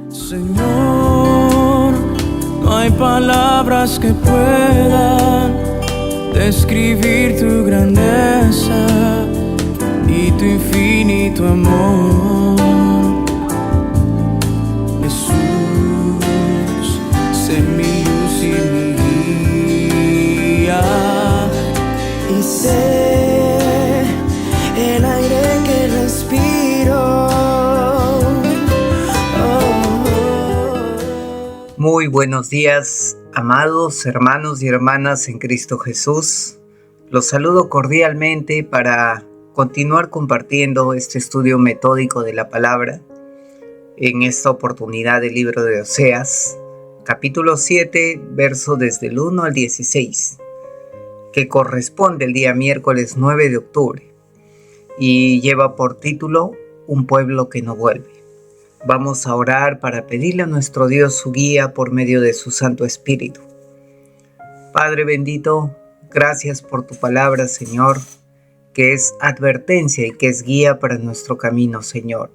Señor, no hay palabras que puedan describir tu grandeza y tu infinito amor. Jesús, sé mi luz y mi guía, y sé el aire que respiro. Muy buenos días, amados hermanos y hermanas en Cristo Jesús. Los saludo cordialmente para continuar compartiendo este estudio metódico de la palabra. En esta oportunidad del libro de Oseas, capítulo 7, verso desde el 1 al 16, que corresponde el día miércoles 9 de octubre y lleva por título Un pueblo que no vuelve. Vamos a orar para pedirle a nuestro Dios su guía por medio de su Santo Espíritu. Padre bendito, gracias por tu palabra, Señor, que es advertencia y que es guía para nuestro camino, Señor.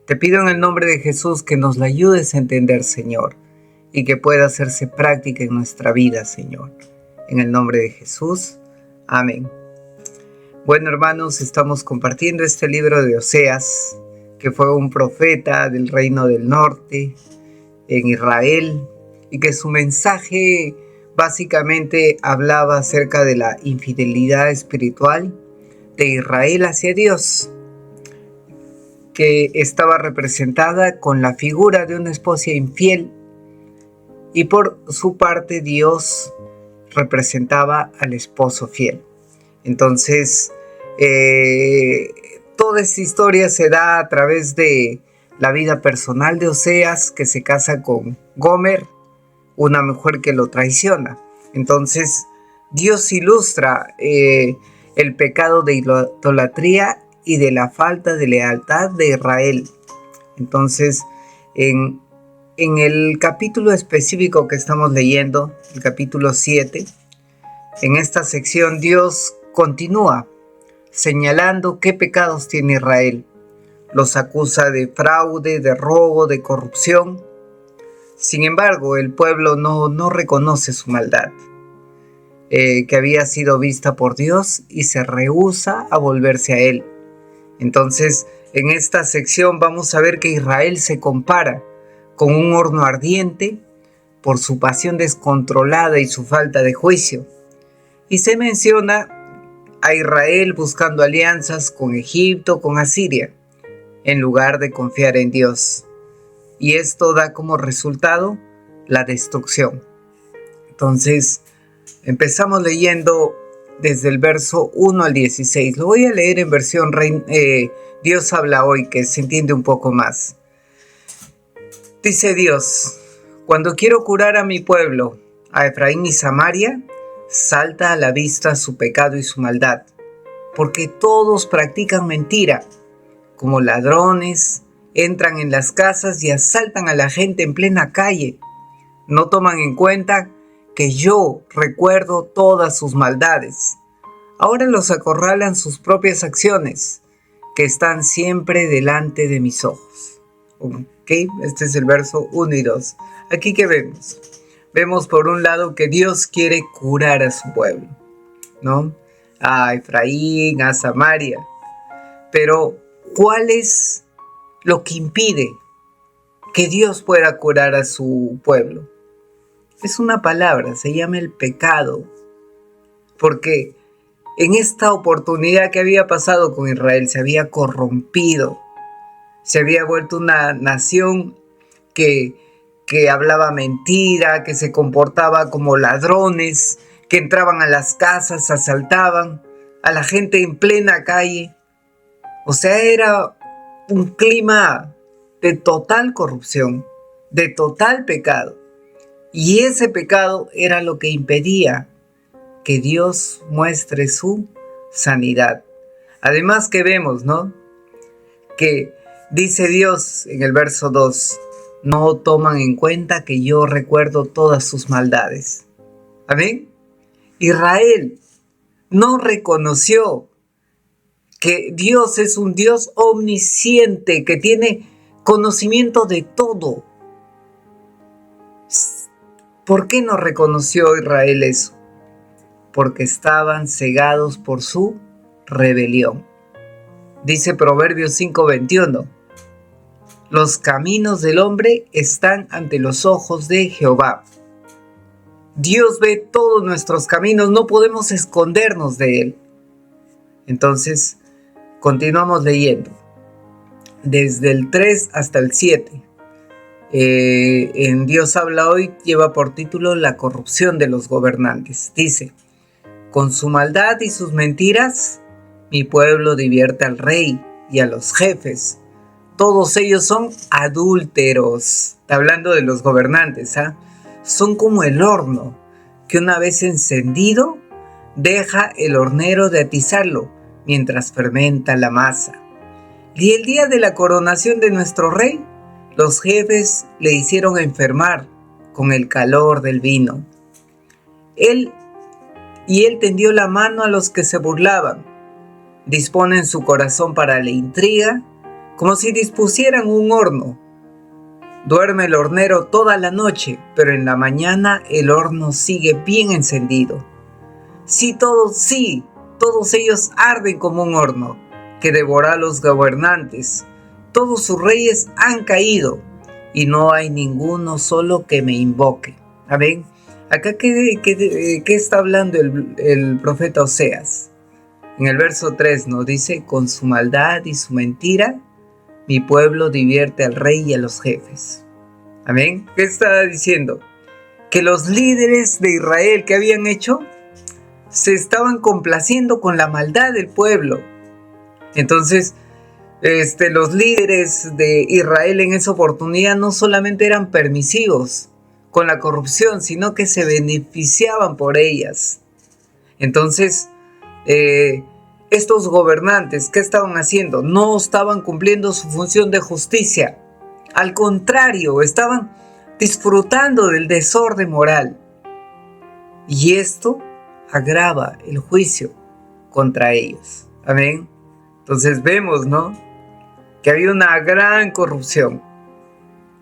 Te pido en el nombre de Jesús que nos la ayudes a entender, Señor, y que pueda hacerse práctica en nuestra vida, Señor. En el nombre de Jesús, amén. Bueno, hermanos, estamos compartiendo este libro de Oseas, que fue un profeta del reino del norte en Israel, y que su mensaje básicamente hablaba acerca de la infidelidad espiritual de Israel hacia Dios, que estaba representada con la figura de una esposa infiel, y por su parte Dios representaba al esposo fiel. Entonces, toda esta historia se da a través de la vida personal de Oseas, que se casa con Gomer, una mujer que lo traiciona. Entonces, Dios ilustra el pecado de idolatría y de la falta de lealtad de Israel. Entonces, en el capítulo específico que estamos leyendo, el capítulo 7, en esta sección Dios continúa señalando qué pecados tiene Israel. Los acusa de fraude, de robo, de corrupción. Sin embargo, el pueblo no reconoce su maldad, que había sido vista por Dios, y se rehúsa a volverse a Él. Entonces, en esta sección vamos a ver que Israel se compara con un horno ardiente por su pasión descontrolada y su falta de juicio. Y se menciona a Israel buscando alianzas con Egipto, con Asiria, en lugar de confiar en Dios. Y esto da como resultado la destrucción. Entonces, empezamos leyendo desde el verso 1 al 16. Lo voy a leer en versión Dios habla hoy, que se entiende un poco más. Dice Dios: cuando quiero curar a mi pueblo, a Efraín y Samaria, salta a la vista su pecado y su maldad, porque todos practican mentira. Como ladrones, entran en las casas y asaltan a la gente en plena calle. No toman en cuenta que yo recuerdo todas sus maldades. Ahora los acorralan sus propias acciones, que están siempre delante de mis ojos. ¿Ok? Este es el verso 1 y 2. Aquí, ¿qué vemos? Vemos por un lado que Dios quiere curar a su pueblo, ¿no? A Efraín, a Samaria. Pero, ¿cuál es lo que impide que Dios pueda curar a su pueblo? Es una palabra, se llama el pecado. Porque en esta oportunidad que había pasado con Israel, se había corrompido, se había vuelto una nación que hablaba mentira, que se comportaba como ladrones, que entraban a las casas, asaltaban a la gente en plena calle. O sea, era un clima de total corrupción, de total pecado. Y ese pecado era lo que impedía que Dios muestre su sanidad. Además que vemos, ¿no?, que dice Dios en el verso 2, no toman en cuenta que yo recuerdo todas sus maldades. Amén. Israel no reconoció que Dios es un Dios omnisciente, que tiene conocimiento de todo, ¿Por qué no reconoció Israel eso? Porque estaban cegados por su rebelión. Dice Proverbios 5:21. Los caminos del hombre están ante los ojos de Jehová. Dios ve todos nuestros caminos, no podemos escondernos de Él. Entonces, continuamos leyendo. Desde el 3 hasta el 7. En Dios habla hoy lleva por título La corrupción de los gobernantes. Dice, con su maldad y sus mentiras, mi pueblo divierte al rey y a los jefes. Todos ellos son adúlteros. Está hablando de los gobernantes, ¿ah? Son como el horno, que una vez encendido, deja el hornero de atizarlo, mientras fermenta la masa. Y el día de la coronación de nuestro rey, los jefes le hicieron enfermar con el calor del vino. Él tendió la mano a los que se burlaban. Disponen su corazón para la intriga, como si dispusieran un horno. Duerme el hornero toda la noche, pero en la mañana el horno sigue bien encendido. Todos ellos arden como un horno, que devora a los gobernantes. Todos sus reyes han caído, y no hay ninguno solo que me invoque. Amén. Acá, ¿qué está hablando el profeta Oseas? En el verso 3 nos dice, con su maldad y su mentira, mi pueblo divierte al rey y a los jefes. Amén. ¿Qué está diciendo? Que los líderes de Israel, ¿qué habían hecho? Se estaban complaciendo con la maldad del pueblo. Entonces, los líderes de Israel en esa oportunidad no solamente eran permisivos con la corrupción, sino que se beneficiaban por ellas. Entonces, estos gobernantes, ¿qué estaban haciendo? No estaban cumpliendo su función de justicia. Al contrario, estaban disfrutando del desorden moral. Y esto agrava el juicio contra ellos. Amén. Entonces vemos, ¿no?, que había una gran corrupción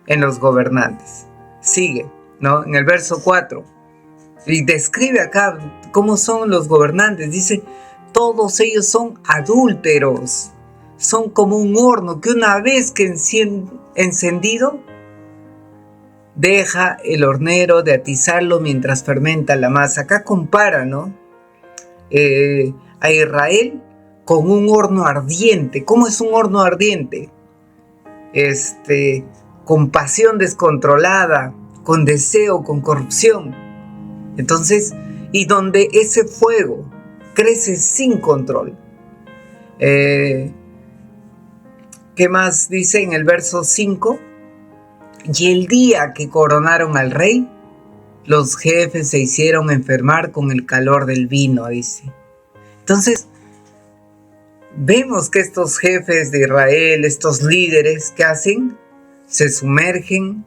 en los gobernantes. Sigue, ¿no?, en el verso 4. Y describe acá cómo son los gobernantes. Dice, todos ellos son adúlteros. Son como un horno que una vez que encendido, deja el hornero de atizarlo mientras fermenta la masa. Acá compara, ¿no?, a Israel con un horno ardiente. ¿Cómo es un horno ardiente? Con pasión descontrolada, con deseo, con corrupción. Entonces, y donde ese fuego crece sin control. ¿Qué más dice en el verso 5? Y el día que coronaron al rey, los jefes se hicieron enfermar con el calor del vino, dice. Entonces, vemos que estos jefes de Israel, estos líderes, ¿qué hacen? Se sumergen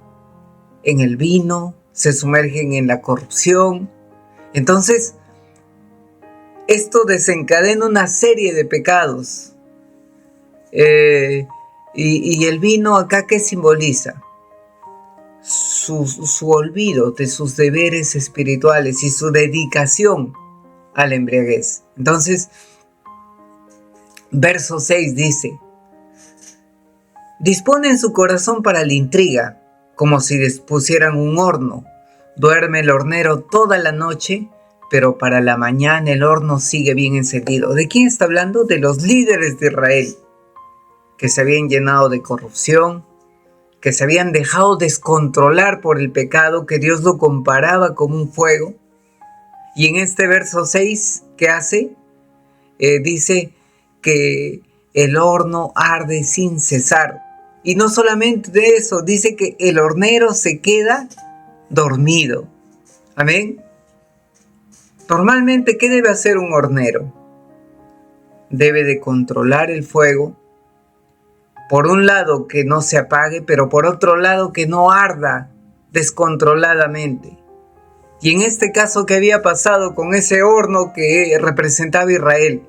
en el vino, se sumergen en la corrupción. Entonces, esto desencadena una serie de pecados. Y el vino acá, ¿qué simboliza? Su olvido de sus deberes espirituales y su dedicación a la embriaguez. Entonces, verso 6 dice, disponen su corazón para la intriga, como si dispusieran un horno. Duerme el hornero toda la noche, pero para la mañana el horno sigue bien encendido. ¿De quién está hablando? De los líderes de Israel, que se habían llenado de corrupción, que se habían dejado descontrolar por el pecado, que Dios lo comparaba con un fuego. Y en este verso 6, ¿qué hace? Dice que el horno arde sin cesar. Y no solamente de eso, dice que el hornero se queda dormido. Amén. Normalmente, ¿qué debe hacer un hornero? Debe de controlar el fuego. Por un lado, que no se apague, pero por otro lado, que no arda descontroladamente. Y en este caso, ¿qué había pasado con ese horno que representaba Israel?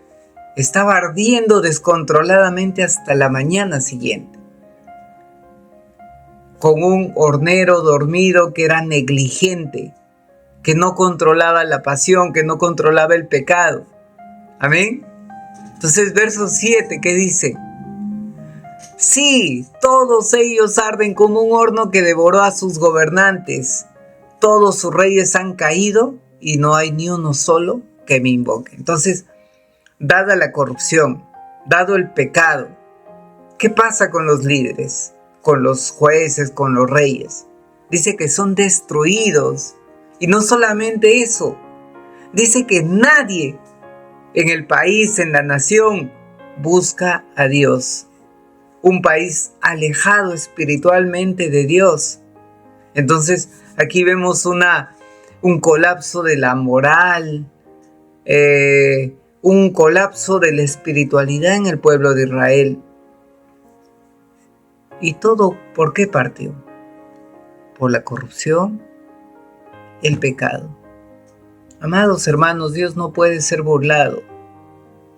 Estaba ardiendo descontroladamente hasta la mañana siguiente. con un hornero dormido que era negligente, que no controlaba la pasión, que no controlaba el pecado. Amén. Entonces, verso 7, ¿qué dice? Sí, todos ellos arden como un horno que devoró a sus gobernantes. Todos sus reyes han caído y no hay ni uno solo que me invoque. Entonces, dada la corrupción, dado el pecado, ¿qué pasa con los líderes, con los jueces, con los reyes? Dice que son destruidos. Y no solamente eso, dice que nadie en el país, en la nación, busca a Dios. Un país alejado espiritualmente de Dios. Entonces, aquí vemos un colapso de la moral, un colapso de la espiritualidad en el pueblo de Israel. ¿Y todo por qué partió? Por la corrupción, el pecado. Amados hermanos, Dios no puede ser burlado.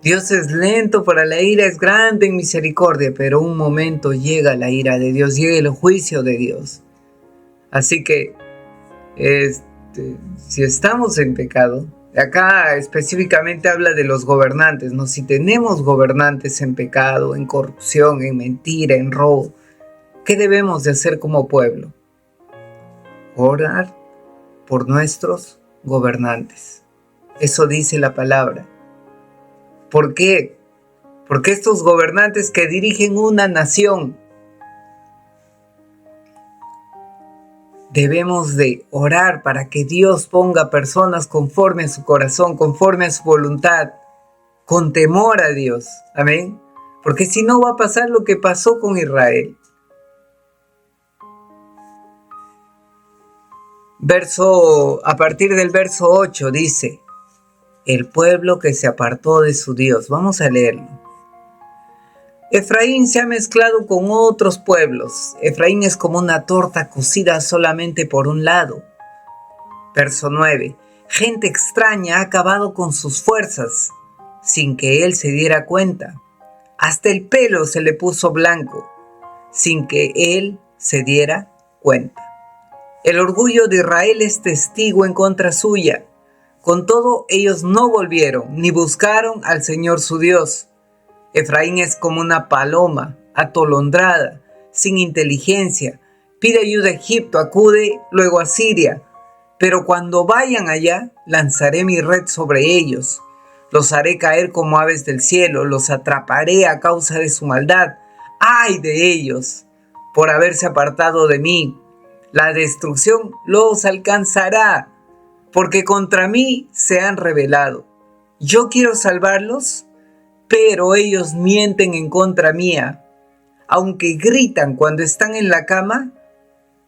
Dios es lento para la ira, es grande en misericordia, pero un momento llega la ira de Dios, llega el juicio de Dios. Así que, si estamos en pecado, acá específicamente habla de los gobernantes, ¿no? Si tenemos gobernantes en pecado, en corrupción, en mentira, en robo, ¿qué debemos de hacer como pueblo? Orar por nuestros gobernantes. Eso dice la palabra. ¿Por qué? Porque estos gobernantes que dirigen una nación, debemos de orar para que Dios ponga personas conforme a su corazón, conforme a su voluntad, con temor a Dios. Amén. Porque si no va a pasar lo que pasó con Israel. A partir del verso 8 dice: el pueblo que se apartó de su Dios. Vamos a leerlo. Efraín se ha mezclado con otros pueblos. Efraín es como una torta cocida solamente por un lado. Verso 9. Gente extraña ha acabado con sus fuerzas, sin que él se diera cuenta. Hasta el pelo se le puso blanco, sin que él se diera cuenta. El orgullo de Israel es testigo en contra suya. Con todo, ellos no volvieron, ni buscaron al Señor su Dios. Efraín es como una paloma, atolondrada, sin inteligencia. Pide ayuda a Egipto, acude luego a Siria. Pero cuando vayan allá, lanzaré mi red sobre ellos. Los haré caer como aves del cielo, los atraparé a causa de su maldad. ¡Ay de ellos! Por haberse apartado de mí. La destrucción los alcanzará, porque contra mí se han rebelado. Yo quiero salvarlos, pero ellos mienten en contra mía. Aunque gritan cuando están en la cama,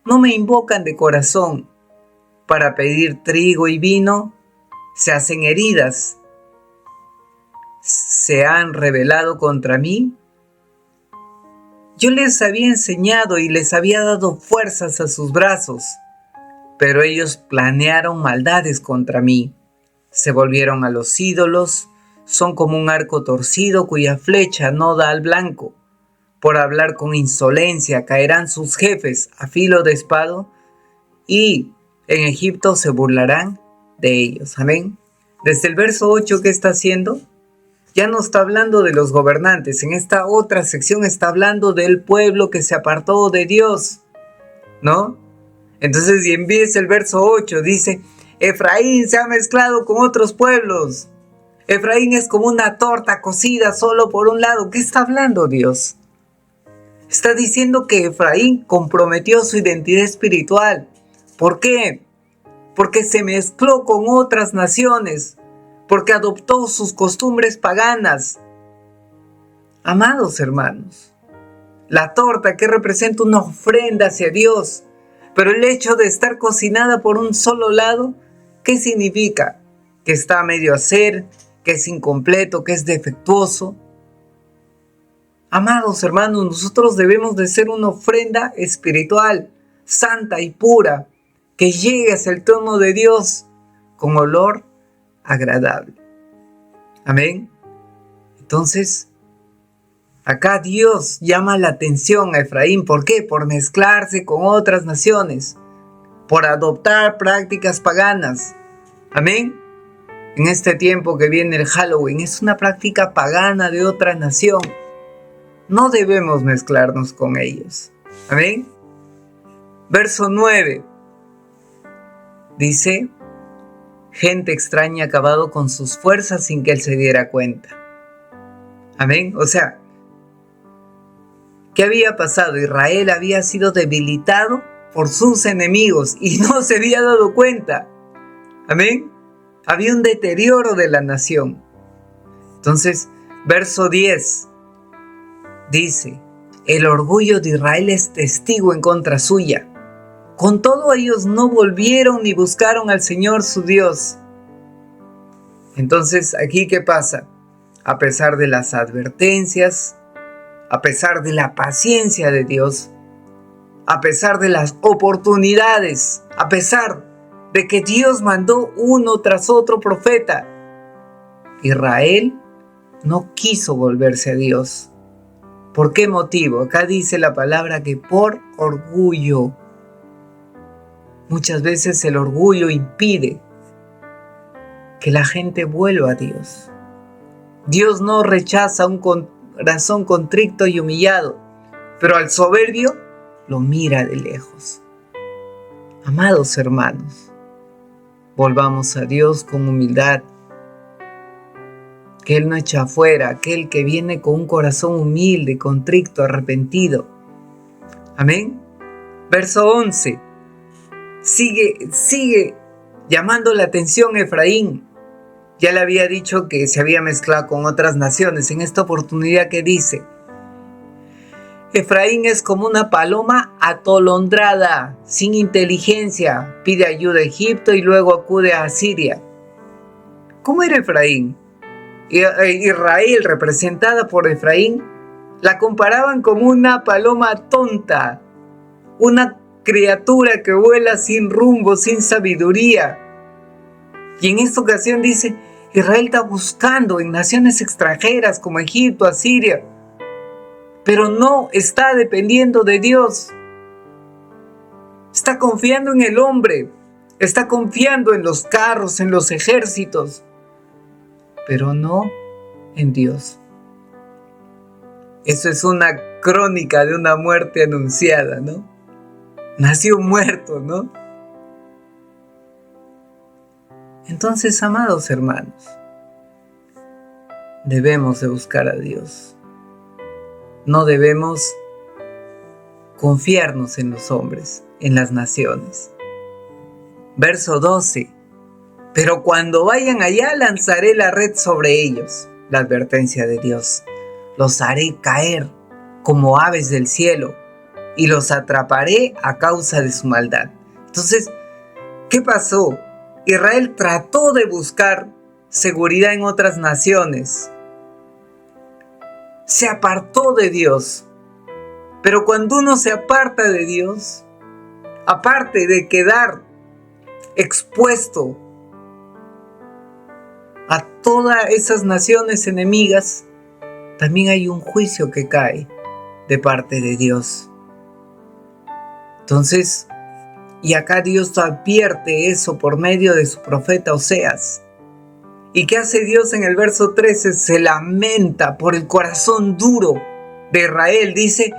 no me invocan de corazón. Para pedir trigo y vino, se hacen heridas. ¿Se han rebelado contra mí? Yo les había enseñado y les había dado fuerzas a sus brazos, pero ellos planearon maldades contra mí. Se volvieron a los ídolos, son como un arco torcido cuya flecha no da al blanco. Por hablar con insolencia caerán sus jefes a filo de espada, y en Egipto se burlarán de ellos. Amén. Desde el verso 8, ¿qué está haciendo? Ya no está hablando de los gobernantes. En esta otra sección está hablando del pueblo que se apartó de Dios, ¿no? Entonces, y empieza el verso 8, dice: Efraín se ha mezclado con otros pueblos. Efraín es como una torta cocida solo por un lado. ¿Qué está hablando Dios? Está diciendo que Efraín comprometió su identidad espiritual. ¿Por qué? Porque se mezcló con otras naciones, porque adoptó sus costumbres paganas. Amados hermanos, la torta que representa una ofrenda hacia Dios, pero el hecho de estar cocinada por un solo lado, ¿qué significa? Que está a medio hacer, que es incompleto, que es defectuoso. Amados hermanos, nosotros debemos de ser una ofrenda espiritual, santa y pura, que llegue hacia el trono de Dios con olor agradable. Amén. Entonces, Acá Dios llama la atención a Efraín. ¿Por qué? Por mezclarse con otras naciones, por adoptar prácticas paganas. Amén. En este tiempo que viene el Halloween, es una práctica pagana de otra nación. No debemos mezclarnos con ellos. Amén. Verso 9. Dice: gente extraña ha acabado con sus fuerzas sin que él se diera cuenta. Amén. O sea, ¿qué había pasado? Israel había sido debilitado por sus enemigos y no se había dado cuenta. Amén. Había un deterioro de la nación. Entonces, verso 10 dice: el orgullo de Israel es testigo en contra suya. Con todo, ellos no volvieron ni buscaron al Señor su Dios. Entonces, aquí, ¿qué pasa? A pesar de las advertencias, a pesar de la paciencia de Dios, a pesar de las oportunidades, a pesar de que Dios mandó uno tras otro profeta, Israel no quiso volverse a Dios. ¿Por qué motivo? Acá dice la palabra que por orgullo. Muchas veces el orgullo impide que la gente vuelva a Dios. Dios no rechaza un corazón contrito y humillado, pero al soberbio lo mira de lejos. Amados hermanos, volvamos a Dios con humildad, que Él no echa fuera aquel que viene con un corazón humilde, contrito, arrepentido. Amén. Verso 11. Sigue llamando la atención Efraín. Ya le había dicho que se había mezclado con otras naciones. En esta oportunidad, ¿qué dice? Efraín es como una paloma atolondrada, sin inteligencia. Pide ayuda a Egipto y luego acude a Asiria. ¿Cómo era Efraín? Israel, representada por Efraín, la comparaban como una paloma tonta, una criatura que vuela sin rumbo, sin sabiduría. Y en esta ocasión dice: Israel está buscando en naciones extranjeras como Egipto, Asiria, pero no está dependiendo de Dios. Está confiando en el hombre, está confiando en los carros, en los ejércitos, pero no en Dios. Eso es una crónica de una muerte anunciada, ¿no? Nació muerto, ¿no? Entonces, amados hermanos, debemos de buscar a Dios. No debemos confiarnos en los hombres, en las naciones. Verso 12. Pero cuando vayan allá, lanzaré la red sobre ellos. La advertencia de Dios. Los haré caer como aves del cielo y los atraparé a causa de su maldad. Entonces, ¿qué pasó? Israel trató de buscar seguridad en otras naciones. Se apartó de Dios. Pero cuando uno se aparta de Dios, aparte de quedar expuesto a todas esas naciones enemigas, también hay un juicio que cae de parte de Dios. Entonces, y acá Dios advierte eso por medio de su profeta Oseas. ¿Y qué hace Dios en el verso 13? Se lamenta por el corazón duro de Israel. Dice: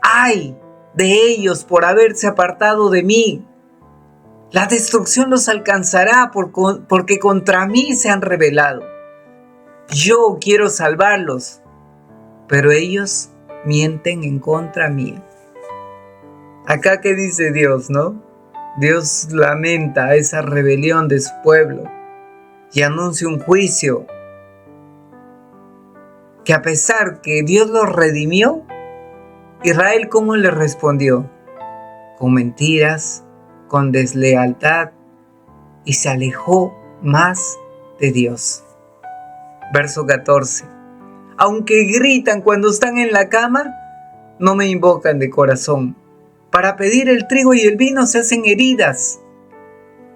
¡ay de ellos por haberse apartado de mí! La destrucción los alcanzará porque contra mí se han rebelado. Yo quiero salvarlos, pero ellos mienten en contra mía. Acá, ¿qué dice Dios, no? Dios lamenta esa rebelión de su pueblo y anuncia un juicio que, a pesar que Dios los redimió, Israel, ¿cómo le respondió? Con mentiras, con deslealtad, y se alejó más de Dios. Verso 14. Aunque gritan cuando están en la cama, no me invocan de corazón. Para pedir el trigo y el vino se hacen heridas,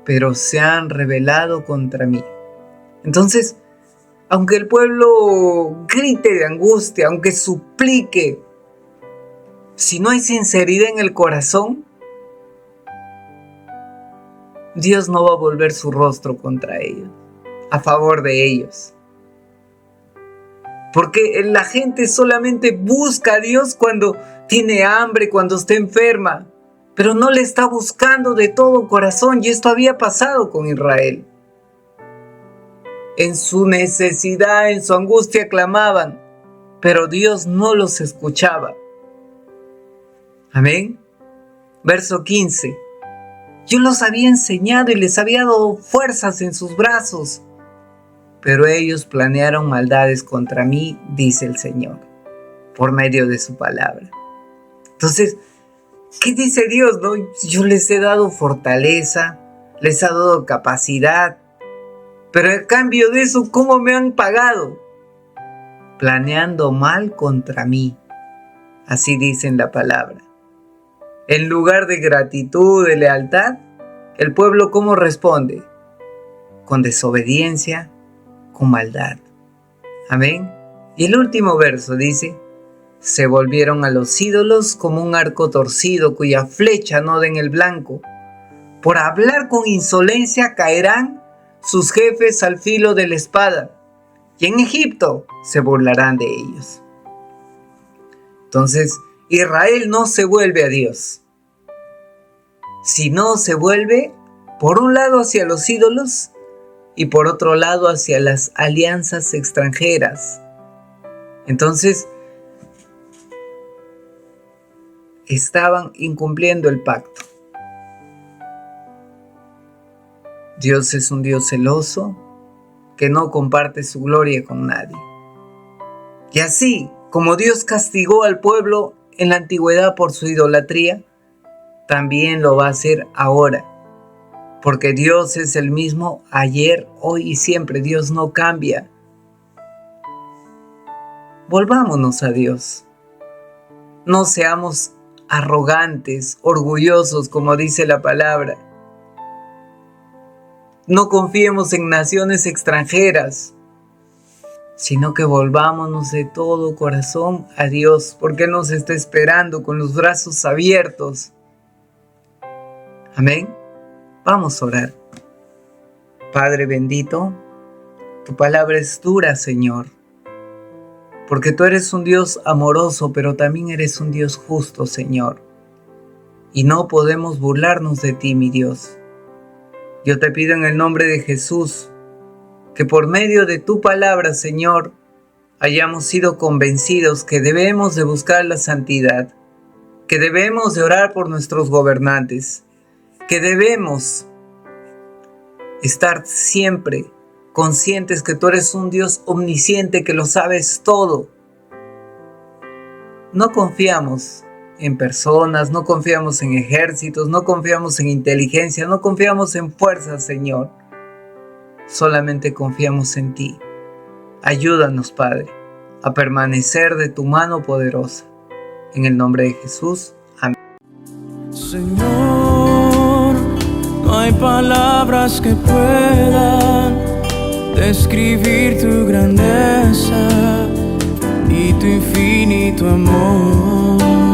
pero se han rebelado contra mí. Entonces, Aunque el pueblo grite de angustia, aunque suplique, si no hay sinceridad en el corazón, Dios no va a volver su rostro contra ellos, a favor de ellos. Porque la gente solamente busca a Dios cuando tiene hambre, cuando está enferma, pero no le está buscando de todo corazón, y esto había pasado con Israel. En su necesidad, en su angustia clamaban, pero Dios no los escuchaba. Amén. Verso 15. Yo los había enseñado y les había dado fuerzas en sus brazos, pero ellos planearon maldades contra mí, dice el Señor, por medio de su palabra. Entonces, ¿qué dice Dios, no? Yo les he dado fortaleza, les he dado capacidad, pero a cambio de eso, ¿cómo me han pagado? Planeando mal contra mí. Así dice en la palabra. En lugar de gratitud, de lealtad, el pueblo ¿cómo responde? Con desobediencia, con maldad. Amén. Y el último verso dice: se volvieron a los ídolos como un arco torcido cuya flecha no da en el blanco. Por hablar con insolencia caerán sus jefes al filo de la espada, y en Egipto se burlarán de ellos. Entonces, Israel no se vuelve a Dios, sino se vuelve por un lado hacia los ídolos y por otro lado hacia las alianzas extranjeras. Entonces, estaban incumpliendo el pacto. Dios es un Dios celoso que no comparte su gloria con nadie. Y así como Dios castigó al pueblo en la antigüedad por su idolatría, también lo va a hacer ahora. Porque Dios es el mismo ayer, hoy y siempre. Dios no cambia. Volvámonos a Dios. No seamos arrogantes, orgullosos, como dice la palabra. No confiemos en naciones extranjeras, sino que volvámonos de todo corazón a Dios, porque Él nos está esperando con los brazos abiertos. Amén. Vamos a orar. Padre bendito, tu palabra es dura, Señor, porque tú eres un Dios amoroso, pero también eres un Dios justo, Señor, y no podemos burlarnos de ti, mi Dios. Yo te pido en el nombre de Jesús, que por medio de tu palabra, Señor, hayamos sido convencidos que debemos de buscar la santidad, que debemos de orar por nuestros gobernantes, que debemos estar siempre conscientes que tú eres un Dios omnisciente, que lo sabes todo. No confiamos en personas, no confiamos en ejércitos, no confiamos en inteligencia, no confiamos en fuerzas, Señor. Solamente confiamos en ti. Ayúdanos, Padre, a permanecer de tu mano poderosa. En el nombre de Jesús. Amén. Señor, no hay palabras que puedan describir tu grandeza y tu infinito amor.